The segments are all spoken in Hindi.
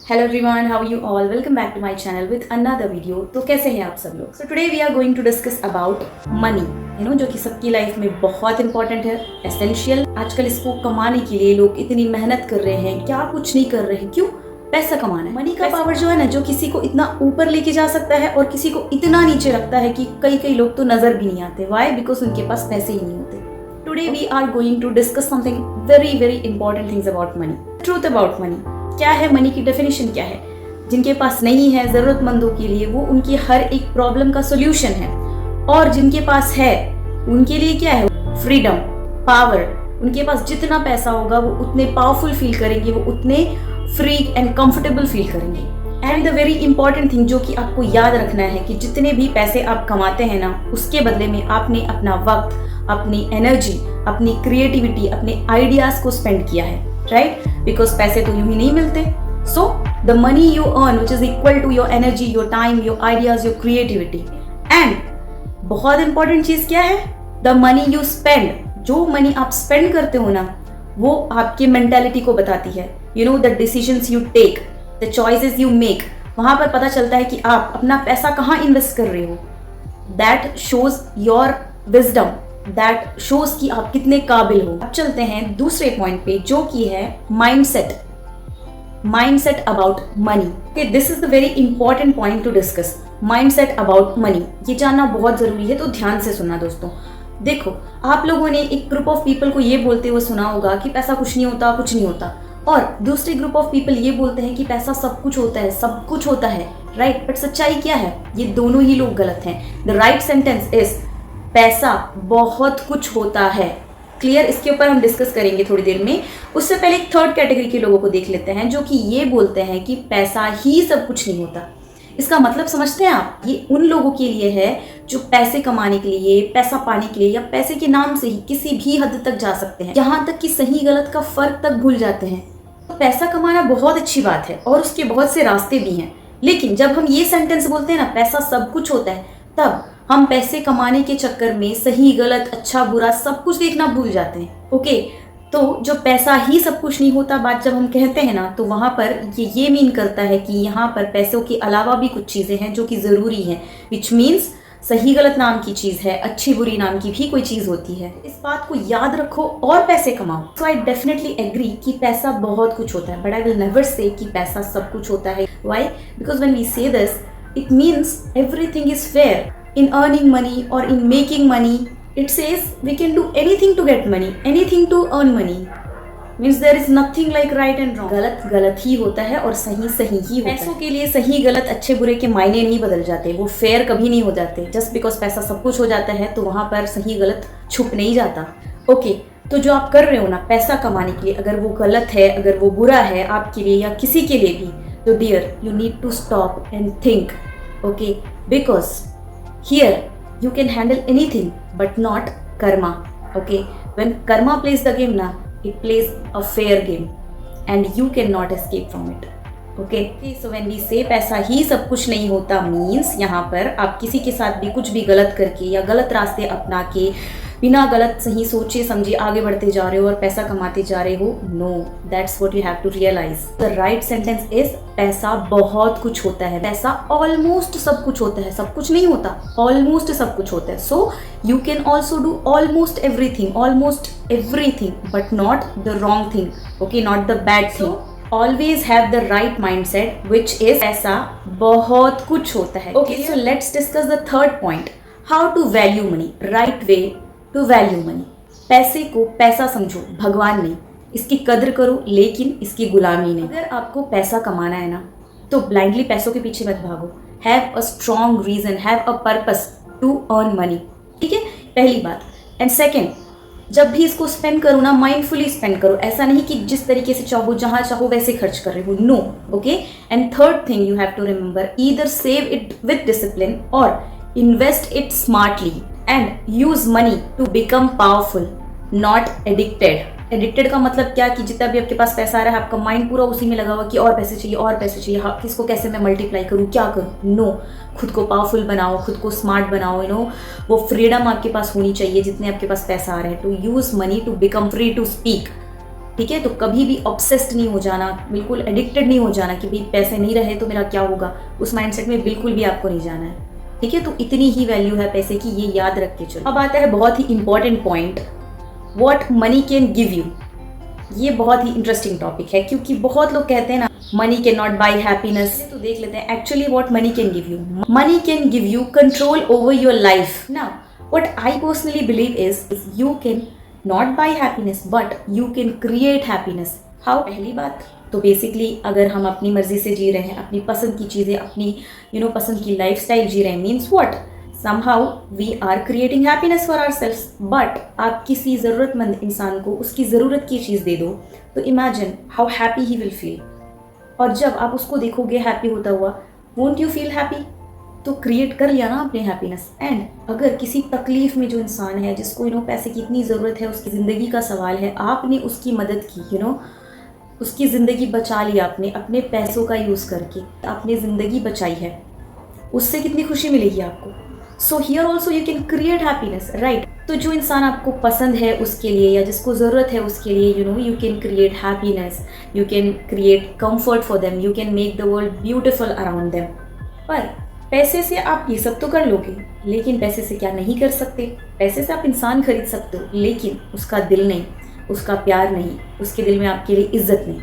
Hello everyone, how you all, welcome back to my channel with another video. तो कैसे हैं आप सब लोग? So today we are going to discuss about money, जो कि सबकी लाइफ में बहुत इंपॉर्टेंट है, एसेंशियल। आजकल इसको कमाने के लिए लोग इतनी मेहनत कर रहे हैं, क्या कुछ नहीं कर रहे हैं। क्यों? पैसा कमाना है। मनी का पावर जो है ना, जो किसी को इतना ऊपर लेके जा सकता है और किसी को इतना नीचे रखता है कि कई लोग तो नजर भी नहीं आते। व्हाई? बिकॉज उनके पास पैसे ही नहीं होते। Today we are going to discuss something very important things about money, truth about money. क्या है मनी की डेफिनेशन, क्या है? जिनके पास नहीं है, जरूरतमंदों के लिए वो उनकी हर एक प्रॉब्लम का सोल्यूशन है। और जिनके पास है उनके लिए क्या है? Freedom, power. उनके पास जितना पैसा होगा वो उतने पावरफुल फील करेंगे, वो उतने फ्री एंड कंफर्टेबल फील करेंगे। And the very important thing जो कि आपको याद रखना है कि जितने भी पैसे आप कमाते हैं ना, उसके बदले में आपने अपना वक्त, अपनी एनर्जी, अपनी क्रिएटिविटी, अपने आइडियाज को स्पेंड किया है, राइट? बिकॉज पैसे तो यूं ही नहीं मिलते। So the money you earn which is equal to your energy, your time, your ideas, your creativity. And बहुत इंपॉर्टेंट चीज क्या है? The money you spend. जो मनी आप स्पेंड करते हो ना, वो आपकी मेंटालिटी को बताती है। The decisions you take, the choices you make, वहां पर पता चलता है कि आप अपना पैसा कहाँ इन्वेस्ट कर रहे हो। That shows your wisdom, that shows कि आप कितने काबिल हो। अब चलते हैं दूसरे पॉइंट पे, जो कि है mindset. Mindset about money. Okay, this is the very important point two discuss. Mindset about money, ये जानना बहुत जरूरी है, तो ध्यान से सुनना दोस्तों। देखो, आप लोगों ने एक ग्रुप ऑफ पीपल को ये बोलते हुए सुना होगा कि पैसा कुछ नहीं होता, कुछ नहीं होता। और दूसरे ग्रुप ऑफ पीपल ये बोलते हैं कि पैसा सब कुछ होता है, सब कुछ होता है, राइट? बट सच्चाई क्या है? ये दोनों ही लोग गलत हैं। द राइट सेंटेंस इज पैसा बहुत कुछ होता है। क्लियर? इसके ऊपर हम डिस्कस करेंगे थोड़ी देर में। उससे पहले एक थर्ड कैटेगरी के लोगों को देख लेते हैं, जो कि ये बोलते हैं कि पैसा ही सब कुछ नहीं होता। इसका मतलब समझते हैं आप? ये उन लोगों के लिए है जो पैसे कमाने के लिए, पैसा पाने के लिए, या पैसे के नाम से ही किसी भी हद तक जा सकते हैं, यहाँ तक कि सही गलत का फर्क तक भूल जाते हैं। तो पैसा कमाना बहुत अच्छी बात है और उसके बहुत से रास्ते भी हैं। लेकिन जब हम ये सेंटेंस बोलते हैं ना, पैसा सब कुछ होता है, तब हम पैसे कमाने के चक्कर में सही गलत, अच्छा बुरा सब कुछ देखना भूल जाते हैं। ओके, तो जो पैसा ही सब कुछ नहीं होता बात जब हम कहते हैं ना, तो वहां पर ये मीन करता है कि यहाँ पर पैसों के अलावा भी कुछ चीजें हैं जो कि जरूरी हैं, विच मीन्स सही गलत नाम की चीज है, अच्छी बुरी नाम की भी कोई चीज होती है। इस बात को याद रखो और पैसे कमाओ। सो आई डेफिनेटली एग्री कि पैसा बहुत कुछ होता है, but I will never say कि पैसा सब कुछ होता है। व्हाई? बिकॉज व्हेन वी से this, it means everything is fair. In earning money or in making money, it says we can do anything to get money, anything to earn money. Means there is nothing like right and wrong. गलत गलत ही होता है और सही सही ही होता है। पैसों के लिए सही गलत, अच्छे बुरे के मायने नहीं बदल जाते, वो फेयर कभी नहीं हो जाते। जस्ट बिकॉज पैसा सब कुछ हो जाता है तो वहां पर सही गलत छुप नहीं जाता। ओके, तो जो आप कर रहे हो ना पैसा कमाने के लिए, अगर वो गलत है, अगर वो बुरा है आपके लिए या किसी के लिए भी, तो dear you need to stop and think. Okay, because here you can handle anything but not karma. Okay, when karma plays the game na, it plays a fair game and you cannot escape from it. Okay, so when we say पैसा ही सब कुछ नहीं होता, means यहाँ पर आप किसी के साथ भी कुछ भी गलत करके या गलत रास्ते अपना के बिना गलत सही सोचे समझे आगे बढ़ते जा रहे हो और पैसा कमाते जा रहे हो। No, that's what you have to realise. The right sentence is पैसा बहुत कुछ होता है, पैसा ऑलमोस्ट सब कुछ होता है, सब कुछ नहीं होता, ऑलमोस्ट सब कुछ होता है। So you can also do almost everything but not the wrong thing. Okay, not the bad thing. Always have the right mindset, which is पैसा बहुत कुछ होता है। Okay, so let's discuss the third point, how to value money, right way to value money. पैसे को पैसा समझो, भगवान नहीं। इसकी कद्र करो, लेकिन इसकी गुलामी नहीं। अगर आपको पैसा कमाना है ना, तो ब्लाइंडली पैसों के पीछे मत भागो। Have a strong reason, have a purpose to earn money. ठीक है, पहली बात। एंड सेकेंड, जब भी इसको स्पेंड करो ना, माइंडफुली स्पेंड करो। ऐसा नहीं कि जिस तरीके से चाहो, जहां चाहो वैसे खर्च कर रहे हो। No. Okay, and third thing you have to remember, either save it with discipline और invest it smartly and use money to become powerful, not addicted. Addicted का मतलब क्या कि जितना भी आपके पास पैसा आ रहा है, आपका माइंड पूरा उसी में लगा हुआ कि और पैसे चाहिए, और पैसे चाहिए, हाँ, किसको कैसे मैं मल्टीप्लाई करूँ, क्या करूँ। नो, खुद को पावरफुल बनाओ, खुद को स्मार्ट बनाओ। वो फ्रीडम आपके पास होनी चाहिए जितने आपके पास पैसा आ रहा है, to use money to become free to speak, ठीक है। तो कभी भी ऑब्सेस्ड नहीं हो जाना, बिल्कुल एडिक्टेड नहीं हो जाना कि भाई पैसे नहीं रहे तो मेरा क्या होगा, उस माइंडसेट में बिल्कुल भी आपको नहीं जाना है, ठीक है। तो इतनी ही वैल्यू है पैसे की, ये याद रख के चलो। अब आता है बहुत ही important point, what money can give you. ये बहुत ही इंटरेस्टिंग टॉपिक है क्योंकि बहुत लोग कहते हैं ना money can not by happiness. तो देख लेते हैं actually what money can give you. Money can give you control over your life. Now what I personally believe is you can not by happiness but you can create happiness. How? पहली बात तो बेसिकली अगर हम अपनी मर्जी से जी रहे हैं, अपनी पसंद की चीज़ें, अपनी पसंद की लाइफस्टाइल जी रहे हैं, means what, somehow we are creating happiness for ourselves। But आप किसी ज़रूरतमंद इंसान को उसकी ज़रूरत की चीज़ दे दो तो imagine how happy he will feel. और जब आप उसको देखोगे हैप्पी होता हुआ, वोंट यू फील हैप्पी? तो क्रिएट कर लिया ना आपने हैप्पीनेस। एंड अगर किसी तकलीफ में जो इंसान है जिसको पैसे की इतनी ज़रूरत है, उसकी ज़िंदगी का सवाल है, आपने उसकी मदद की, उसकी ज़िंदगी बचा लिया, आपने अपने पैसों का यूज़ करके आपने ज़िंदगी बचाई है, उससे कितनी खुशी मिलेगी आपको। So here also you can create happiness, right. तो जो इंसान आपको पसंद है उसके लिए या जिसको ज़रूरत है उसके लिए you can create happiness, you can create comfort for them, you can make the world beautiful around them. पर पैसे से आप ये सब तो कर लोगे, लेकिन पैसे से क्या नहीं कर सकते? पैसे से आप इंसान खरीद सकते हो, लेकिन उसका दिल नहीं, उसका प्यार नहीं, उसके दिल में आपके लिए इज्जत नहीं।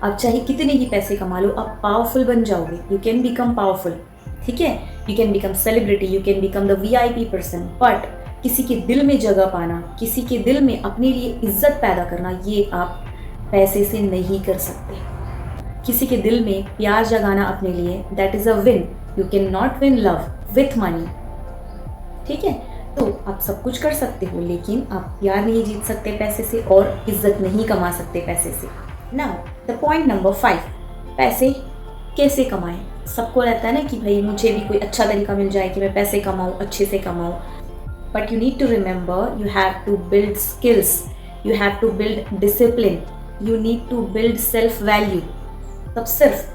आप चाहे कितने ही पैसे कमा लो, आप पावरफुल बन जाओगे, यू कैन बिकम पावरफुल, ठीक है, you can become celebrity, you can become the VIP person. But किसी के दिल में जगह पाना, किसी के दिल में अपने लिए इज्जत पैदा करना, ये आप पैसे से नहीं कर सकते। किसी के दिल में प्यार जगाना अपने लिए, that is a win. You can not win love with money, ठीक है। तो आप सब कुछ कर सकते हो, लेकिन आप प्यार नहीं जीत सकते पैसे से और इज्जत नहीं कमा सकते पैसे से। नाउ द पॉइंट नंबर 5, पैसे कैसे कमाएं। सबको रहता है ना कि भाई मुझे भी कोई अच्छा तरीका मिल जाए कि मैं पैसे कमाऊँ, अच्छे से कमाऊँ। But you need to remember, you have to build skills, you have to build discipline, you need to build self value. तब सिर्फ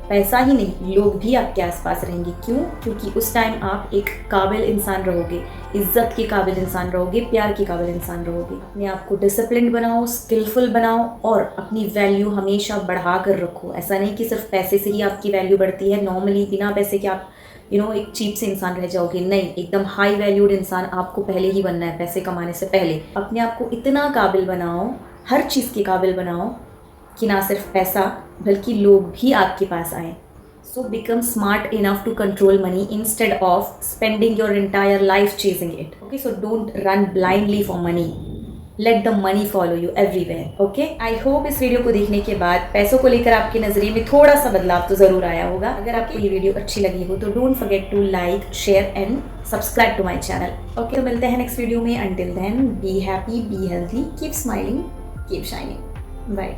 पैसा ही नहीं, लोग भी आपके आसपास रहेंगे। क्यों? क्योंकि उस टाइम आप एक काबिल इंसान रहोगे, इज्जत के काबिल इंसान रहोगे, प्यार के काबिल इंसान रहोगे। अपने आप को डिसिप्लिन बनाओ, स्किलफुल बनाओ और अपनी वैल्यू हमेशा बढ़ा कर रखो। ऐसा नहीं कि सिर्फ पैसे से ही आपकी वैल्यू बढ़ती है, नॉर्मली बिना पैसे के आप एक चीप से इंसान रह जाओगे। नहीं, एकदम हाई वैल्यूड इंसान आपको पहले ही बनना है। पैसे कमाने से पहले अपने आप को इतना काबिल बनाओ, हर चीज़ के काबिल बनाओ कि ना सिर्फ पैसा बल्कि लोग भी आपके पास आए। So become smart enough to control money instead of spending your entire life chasing it. Okay, so don't run blindly for money, let the money follow you everywhere. Okay, I hope इस वीडियो को देखने के बाद पैसों को लेकर आपके नजरिए में थोड़ा सा बदलाव तो जरूर आया होगा। अगर आपको ये वीडियो अच्छी लगी हो तो don't forget to like, share and subscribe to my channel. Okay, तो मिलते हैं नेक्स्ट वीडियो में। Until then be happy, be healthy, keep smiling, keep shining. Bye.